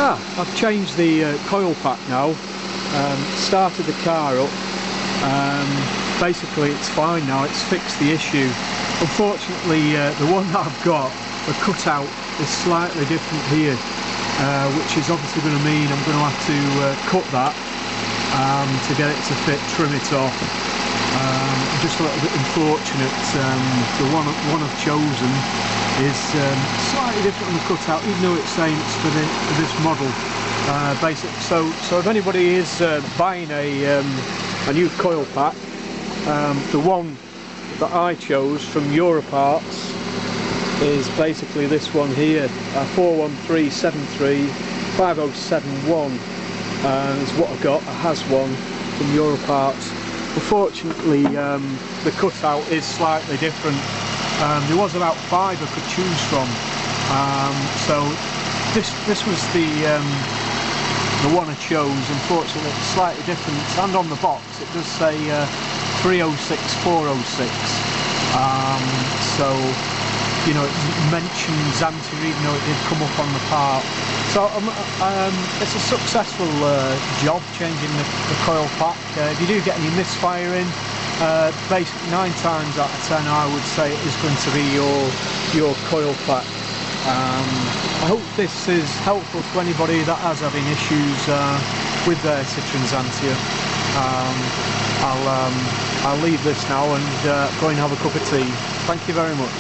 I've changed the coil pack now, started the car up, basically it's fine now, it's fixed the issue. Unfortunately the one that I've got, the cutout is slightly different here, which is obviously going to mean I'm going to have to cut that to get it to fit, trim it off. I'm just a little bit unfortunate. The one I've chosen is slightly different on the cutout, even though it's saying it's for this model. So if anybody is buying a new coil pack, the one that I chose from Europarts is basically this one here, 413735071, is what I got. I has one from Europarts. Unfortunately the cutout is slightly different. There was about 5 I could choose from, so this was the one I chose. Unfortunately it's slightly different, and on the box it does say 306406, so you know, it mentions Xantia even though it did come up on the part. So it's a successful job changing the coil pack. If you do get any misfiring, basically 9 times out of 10 I would say it is going to be your coil pack. I hope this is helpful to anybody that has having issues with their Citroen Xantia. I'll leave this now and go and have a cup of tea. Thank you very much.